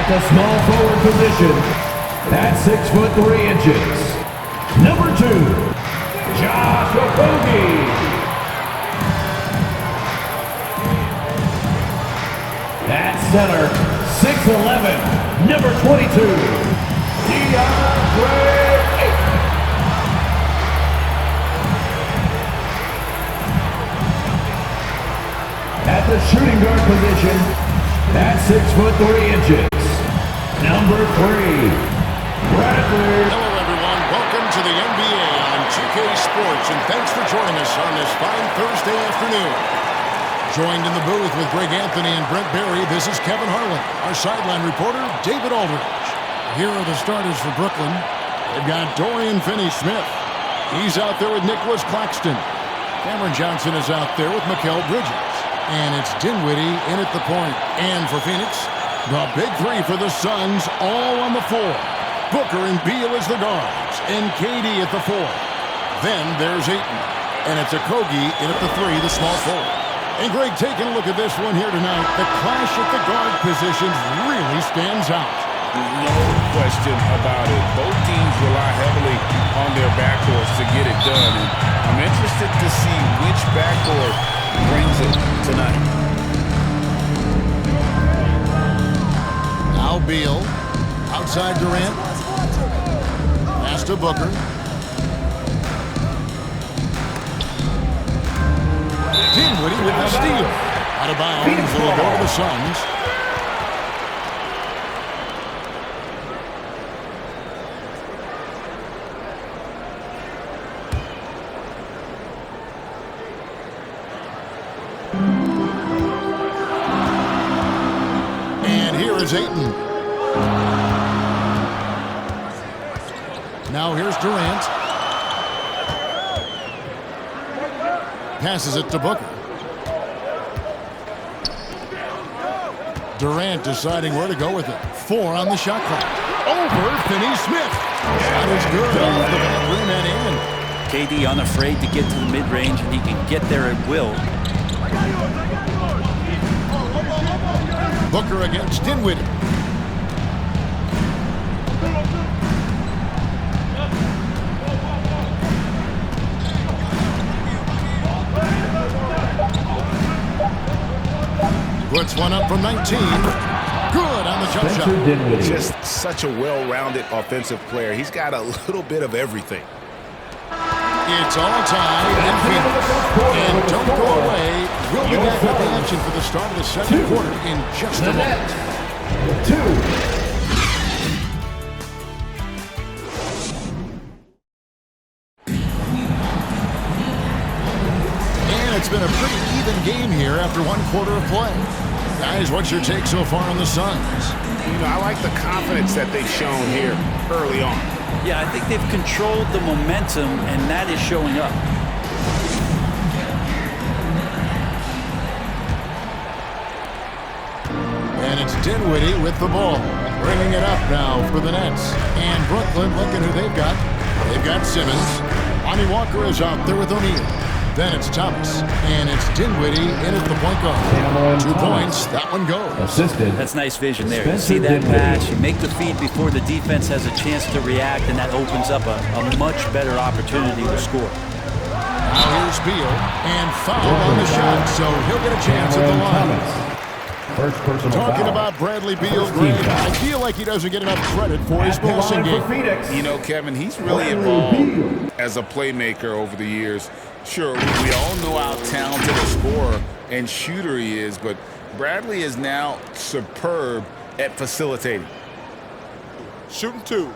At the small forward position, at 6'3", number 2, Josh Okogie. At center, 6'11", number 22, DeAndre Ayton. At the shooting guard position, at 6'3", number 3, Bradley. Hello, everyone. Welcome to the NBA on 2K Sports, and thanks for joining us on this fine Thursday afternoon. Joined in the booth with Greg Anthony and Brent Barry, this is Kevin Harlan. Our sideline reporter, David Aldridge. Here are the starters for Brooklyn. They've got Dorian Finney-Smith. He's out there with Nicholas Claxton. Cameron Johnson is out there with Mikal Bridges. And it's Dinwiddie in at the point. And for Phoenix, the big three for the Suns all on the floor. Booker and Beal as the guards. And KD at the 4. Then there's Ayton. And it's Okogie in at the 3, the small forward. And Greg, taking a look at this one here tonight, the clash at the guard positions really stands out. No question about it. Both teams rely heavily on their backcourts to get it done. And I'm interested to see which backcourt brings it tonight. Now Beal, outside Durant. Pass to Booker. Dinwiddie with the steal. Out of bounds, it will go to the Suns. And here is Ayton. Now here's Durant. Passes it to Booker. Durant deciding where to go with it. 4 on the shot clock. Over Finney-Smith. That is good off the back rim and in. KD unafraid to get to the mid-range, and he can get there at will. Booker against Dinwiddie. Puts one up from 19. Good on the jump shot. Just such a well-rounded offensive player. He's got a little bit of everything. It's all tied in Phoenix. And don't go away. We'll be back with the action for the start of the second quarter in just a moment. 2. And it's been a pretty even game here after one quarter of play. Guys, what's your take so far on the Suns? You know, I like the confidence that they've shown here early on. Yeah, I think they've controlled the momentum, and that is showing up. And it's Dinwiddie with the ball. Bringing it up now for the Nets. And Brooklyn, looking who they've got. They've got Simmons. Lonnie Walker is out there with O'Neal. Then it's Thomas. And it's Dinwiddie in at the point guard. 2 points. That one goes. Assisted. That's nice vision there. You see that pass, you make the feed before the defense has a chance to react, and that opens up a much better opportunity to score. Now here's Beal. And foul on the shot, so he'll get a chance at the line. First personal Talking foul. about Bradley Beal, Greg, I feel like he doesn't get enough credit for his passing game. You know, Kevin, he's really evolved as a playmaker over the years. Sure, we all know how talented a scorer and shooter he is, but Bradley is now superb at facilitating. Shooting 2.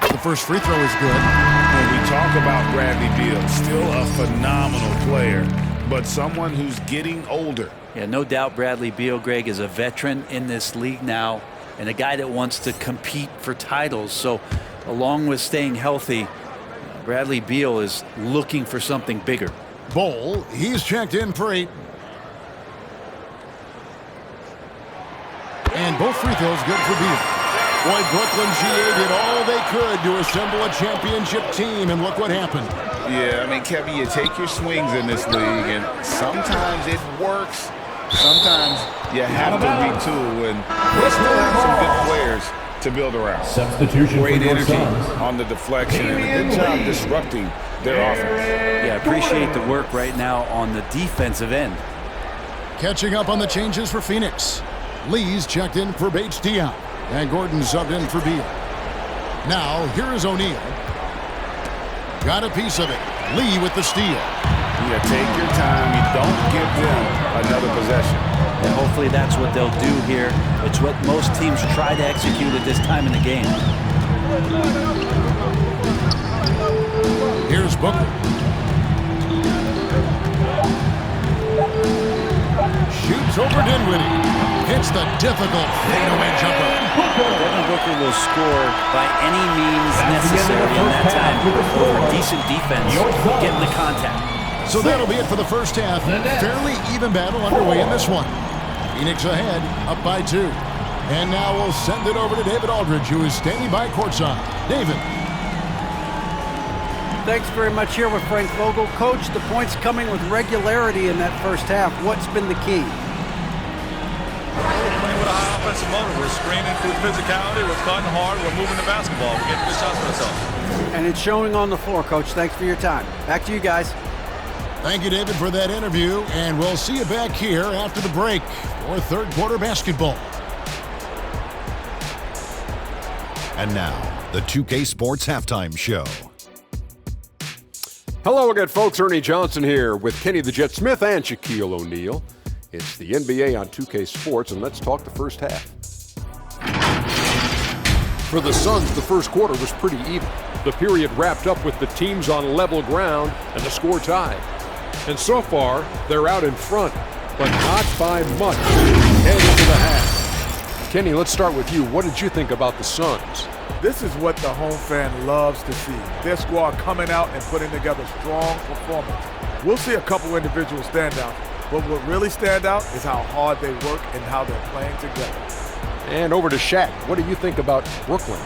The first free throw is good. When we talk about Bradley Beal, still a phenomenal player, but someone who's getting older. Yeah, no doubt Bradley Beal, Greg, is a veteran in this league now and a guy that wants to compete for titles. So along with staying healthy, Bradley Beal is looking for something bigger. Bol, he's checked in for 8. And both free throws good for Beal. Boy, Brooklyn GA did all they could to assemble a championship team, and look what happened. Yeah, I mean, Kevin, you take your swings in this league, and sometimes it works. Sometimes you have to retool, and they still have some good players to build around. Substitution Great for your energy Suns. on the deflection, and a good job disrupting their offense. Yeah, appreciate the work right now on the defensive end. Catching up on the changes for Phoenix. Lee's checked in for Bates Diop, and Gordon subbed in for Beal. Now, here is O'Neal. Got a piece of it. Lee with the steal. You take your time. You don't give them another possession. And hopefully that's what they'll do here. It's what most teams try to execute at this time in the game. Here's Booker. Shoots over Dinwiddie. Hits the difficult fadeaway jumper. Devin Booker will score by any means necessary in that time over decent defense, getting the contact. So that'll be it for the first half. Fairly even battle underway in this one. Phoenix ahead, up by 2. And now we'll send it over to David Aldridge, who is standing by courtside. David. Thanks very much here with Frank Vogel. Coach, the points coming with regularity in that first half. What's been the key? We're playing with a high offensive motor. We're screening through physicality. We're cutting hard. We're moving the basketball. We're getting good shots for ourselves. And it's showing on the floor, Coach. Thanks for your time. Back to you guys. Thank you, David, for that interview. And we'll see you back here after the break for third quarter basketball. And now, the 2K Sports Halftime Show. Hello again, folks. Ernie Johnson here with Kenny the Jet Smith and Shaquille O'Neal. It's the NBA on 2K Sports, and let's talk the first half. For the Suns, the first quarter was pretty even. The period wrapped up with the teams on level ground and the score tied. And so far, they're out in front, but not by much. Head into the half. Kenny, let's start with you. What did you think about the Suns? This is what the home fan loves to see. Their squad coming out and putting together strong performance. We'll see a couple individual standouts, but what really stand out is how hard they work and how they're playing together. And over to Shaq. What do you think about Brooklyn?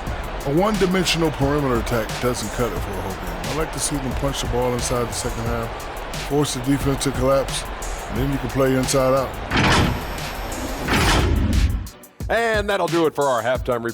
A one-dimensional perimeter attack doesn't cut it for a whole game. I like to see them punch the ball inside the second half, force the defense to collapse, and then you can play inside out. And that'll do it for our halftime report.